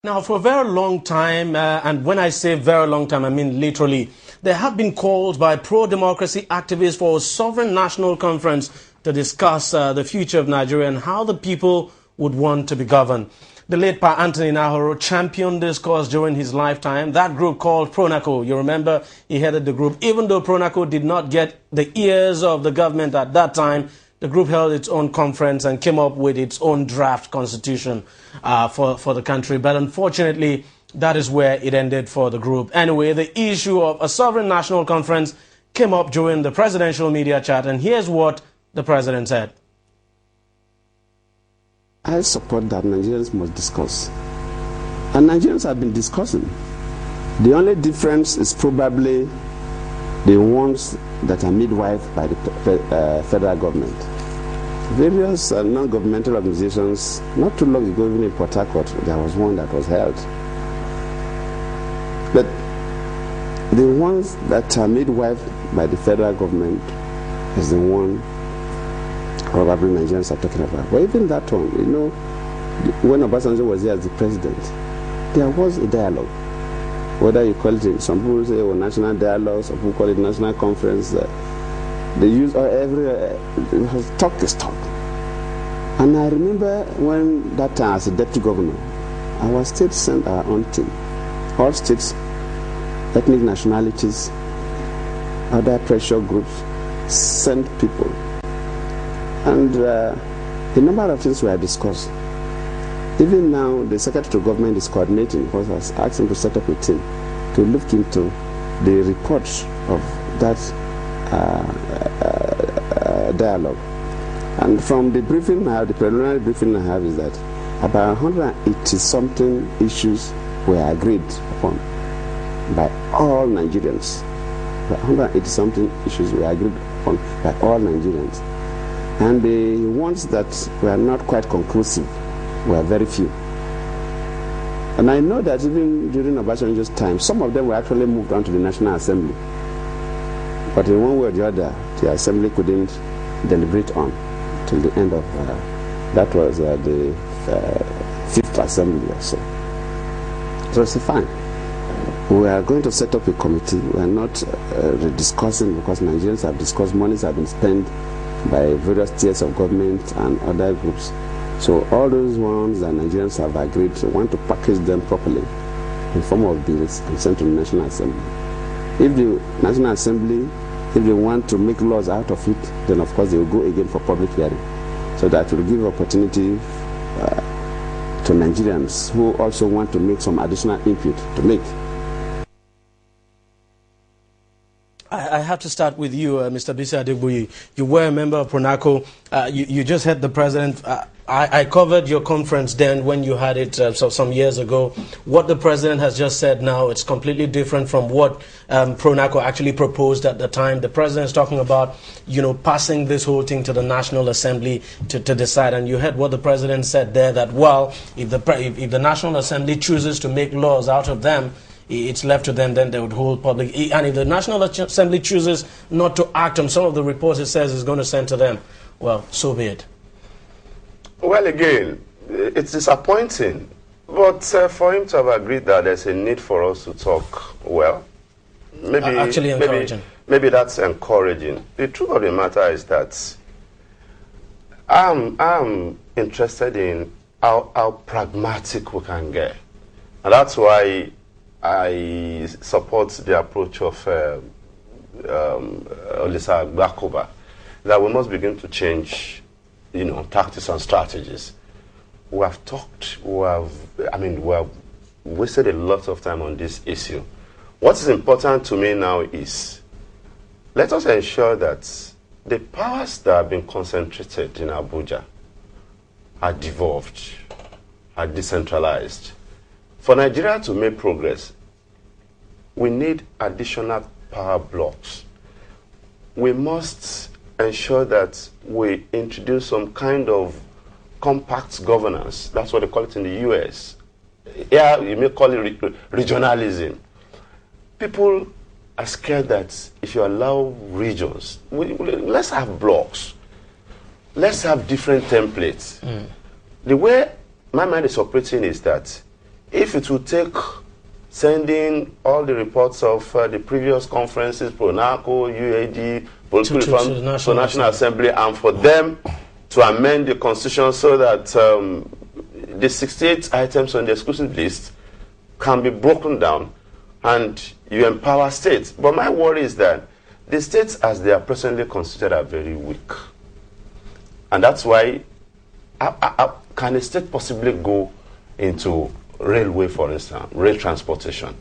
Now, for a very long time, and when I say very long time, I mean literally, there have been calls by pro-democracy activists for a sovereign national conference to discuss the future of Nigeria and how the people would want to be governed. The late Pa Anthony Nahoro championed this cause during his lifetime. That group called Pronaco, you remember, he headed the group. Even though Pronaco did not get the ears of the government at that time, the group held its own conference and came up with its own draft constitution for the country. But unfortunately, that is where it ended for the group. Anyway, the issue of a sovereign national conference came up during the presidential media chat, and here's what the president said. I support that Nigerians must discuss. And Nigerians have been discussing. The only difference is probably the ones that are midwifed by the federal government. Various non-governmental organizations, not too long ago, even in Port Harcourt, there was one that was held. But the ones that are midwifed by the federal government is the one probably Nigerians are talking about. But even that one, you know, when Obasanjo was here as the president, there was a dialogue. Whether you call it, some people say, oh, national dialogue, some people call it national conference. They use talk is talk. And I remember when that time as a deputy governor, our state sent our own team. All states, ethnic nationalities, other pressure groups, sent people. And a number of things were discussed. Even now, the Secretary of Government is coordinating, because I was asked him to set up a team to look into the reports of that dialogue. And from the briefing I have, the preliminary briefing I have, is that about 180-something issues were agreed upon by all Nigerians. About 180-something issues were agreed upon by all Nigerians. And the ones that were not quite conclusive were very few. And I know that even during Obasanjo's time, some of them were actually moved on to the National Assembly. But in one way or the other, the Assembly couldn't deliberate on till the end of, that was the 5th Assembly or so. So it's fine. We are going to set up a committee. We are not discussing, because Nigerians have discussed, monies have been spent by various tiers of government and other groups. So all those ones that Nigerians have agreed to want to package them properly in form of bills and send to the National Assembly. If the National Assembly, if they want to make laws out of it, then of course they will go again for public hearing. So that will give opportunity to Nigerians who also want to make some additional input to make. I have to start with you, Mr. Bisi Adegboye. You were a member of Pronaco. You just had the president. I covered your conference then when you had it some years ago. What the president has just said now, it's completely different from what Pronaco actually proposed at the time. The president is talking about, you know, passing this whole thing to the National Assembly to decide. And you heard what the president said there, that, well, if the National Assembly chooses to make laws out of them, it's left to them, then they would hold public. And if the National Assembly chooses not to act on some of the reports it says is going to send to them, well, so be it. Well, again, it's disappointing. But for him to have agreed that there's a need for us to talk, well, maybe actually encouraging. Maybe that's encouraging. The truth of the matter is that I'm interested in how pragmatic we can get. And that's why I support the approach of Olisa Gbakoba, that we must begin to change, you know, tactics and strategies. We have talked, we have wasted a lot of time on this issue. What is important to me now is, let us ensure that the powers that have been concentrated in Abuja are devolved, are decentralized. For Nigeria to make progress, we need additional power blocks. We must ensure that we introduce some kind of compact governance. That's what they call it in the US. Yeah, you may call it regionalism. People are scared that if you allow regions, let's have blocks. Let's have different templates. The way my mind is operating is that if it will take sending all the reports of the previous conferences, PRONACO, UAD, Political Reform to National Assembly, and for them to amend the Constitution so that the 68 items on the exclusive list can be broken down and you empower states. But my worry is that the states, as they are presently constituted, are very weak. And that's why, can a state possibly go into railway, for instance, rail transportation?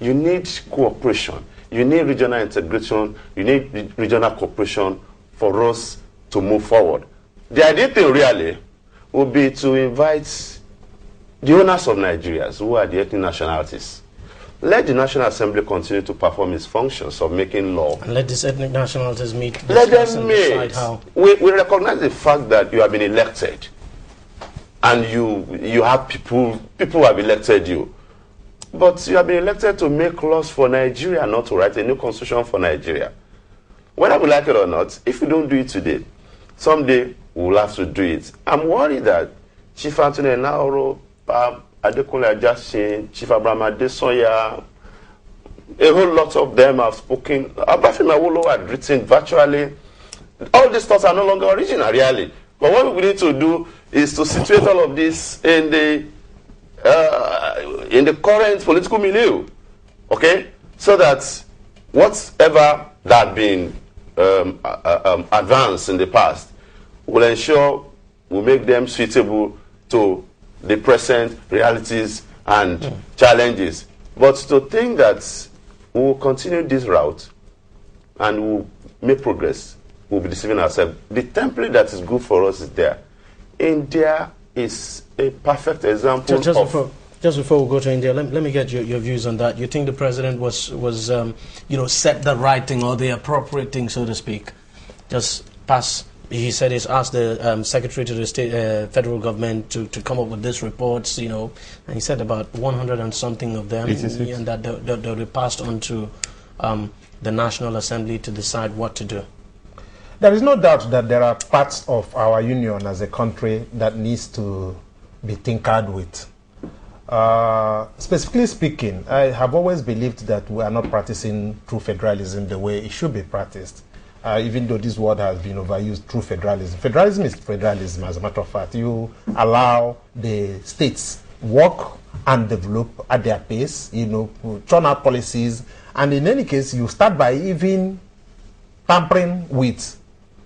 You need cooperation. You need regional integration. You need regional cooperation for us to move forward. The ideal thing really would be to invite the owners of Nigeria, who are the ethnic nationalities. Let the National Assembly continue to perform its functions of making law. And let these ethnic nationalities meet. Let them meet. How. We recognize the fact that you have been elected. And you have people who have elected you. But you have been elected to make laws for Nigeria, not to write a new constitution for Nigeria. Whether we like it or not, if we don't do it today, someday we will have to do it. I'm worried that Chief Anthony Nauro, Adekunle Ajasin, Chief Abraham Adesoya, a whole lot of them have spoken. Abafemi Awolowo had written virtually. All these thoughts are no longer original, really. But what we need to do is to situate all of this in the current political milieu, okay? So that whatever that had been advanced in the past will ensure we make them suitable to the present realities and challenges. But to think that we will continue this route and we will make progress, we'll be deceiving ourselves. The template that is good for us is there. India is a perfect example Just before we go to India, let me get your views on that. You think the president was said the right thing or the appropriate thing, so to speak? Just pass. He said he's asked the secretary to the state federal government to come up with these reports, and he said about 100 and something of them, and that they'll be passed on to the National Assembly to decide what to do. There is no doubt that there are parts of our union as a country that needs to be tinkered with. Specifically speaking, I have always believed that we are not practicing true federalism the way it should be practiced. Even though this word has been overused, true federalism. Federalism is federalism, as a matter of fact. You allow the states work and develop at their pace, turn out policies, and in any case, you start by even tampering with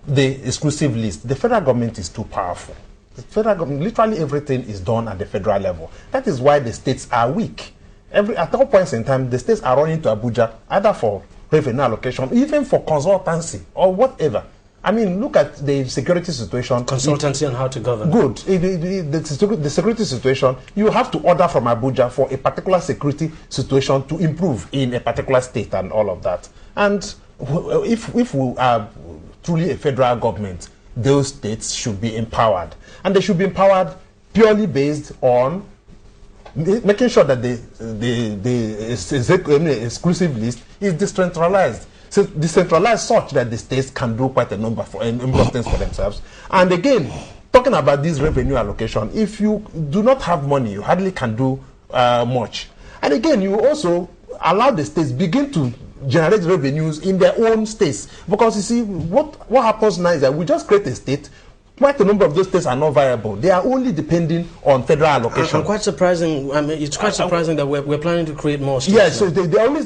the exclusive list. The federal government is too powerful. The federal government, literally everything is done at the federal level. That is why the states are weak. At all points in time, the states are running to Abuja, either for revenue allocation, even for consultancy or whatever. I mean, look at the security situation. Consultancy on how to govern. Good. The security situation, you have to order from Abuja for a particular security situation to improve in a particular state and all of that. And if we are truly a federal government, those states should be empowered. And they should be empowered purely based on making sure that the exclusive list is decentralized. So decentralized such that the states can do quite a number of things for themselves. And again, talking about this revenue allocation, if you do not have money, you hardly can do much. And again, you also allow the states begin to generate revenues in their own states. Because you see, what happens now is that we just create a state. Quite a number of those states are not viable. They are only depending on federal allocation. And quite surprising. I mean, it's quite surprising that we're planning to create more states. Yes, so they're only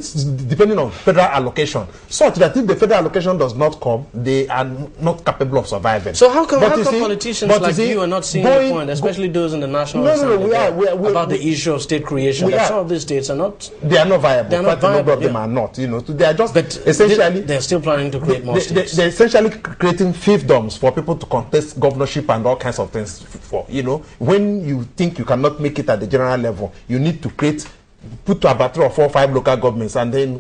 depending on federal allocation, such that if the federal allocation does not come, they are not capable of surviving. So how come politicians like you are not seeing the point, especially those in the National Assembly, about the issue of state creation? That some of these states are not. They are not viable. Quite a number of them are not. They are just essentially. They're still planning to create more states. They're essentially creating fiefdoms for people to contest governorship and all kinds of things for, when you think you cannot make it at the general level, you need to put to about 3 or 4 or 5 local governments and then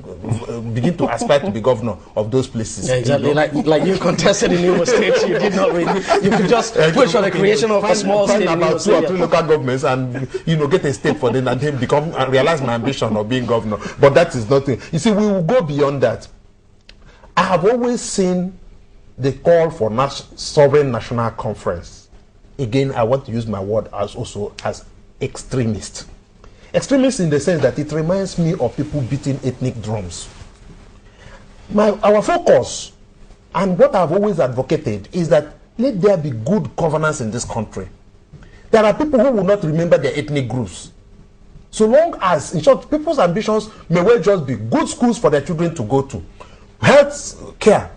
begin to aspire to be governor of those places. Yeah, exactly. Like you contested in Imo State, you did not really. You could just push for the creation of a small state. About 2 or 3 local governments and get a state for them and then realize my ambition of being governor. But that is nothing. You see, we will go beyond that. I have always seen the call for sovereign national conference. Again, I want to use my word as extremist. Extremist in the sense that it reminds me of people beating ethnic drums. Our focus and what I've always advocated is that let there be good governance in this country. There are people who will not remember their ethnic groups. So long as, in short, people's ambitions may well just be good schools for their children to go to, health care,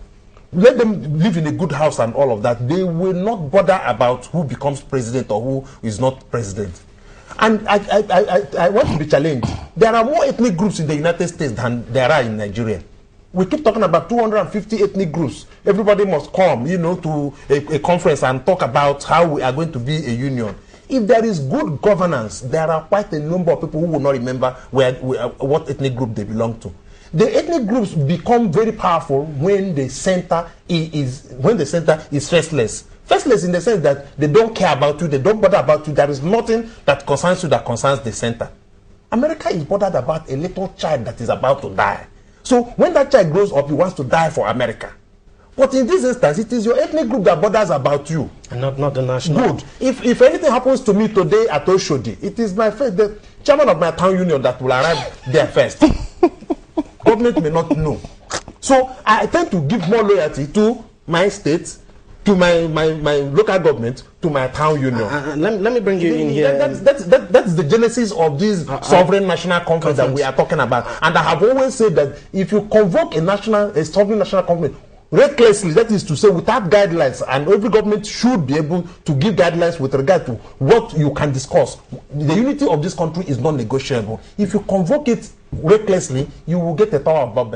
let them live in a good house and all of that. They will not bother about who becomes president or who is not president. And I want to be challenged. There are more ethnic groups in the United States than there are in Nigeria. We keep talking about 250 ethnic groups. Everybody must come, to a conference and talk about how we are going to be a union. If there is good governance, there are quite a number of people who will not remember what ethnic group they belong to. The ethnic groups become very powerful when the center is faceless. Faceless in the sense that they don't care about you, they don't bother about you. There is nothing that concerns you that concerns the center. America is bothered about a little child that is about to die. So when that child grows up, he wants to die for America. But in this instance, it is your ethnic group that bothers about you. And not the national. Good. If anything happens to me today at Oshodi, it is the chairman of my town union that will arrive there first. Government may not know. So I tend to give more loyalty to my state, to my local government, to my town union. Let me bring you in here. That's the genesis of this sovereign national conference that we are talking about. And I have always said that if you convoke a sovereign national conference recklessly, that is to say without guidelines, and every government should be able to give guidelines with regard to what you can discuss. The unity of this country is non-negotiable. If you convoke it recklessly, you will get a tower above there.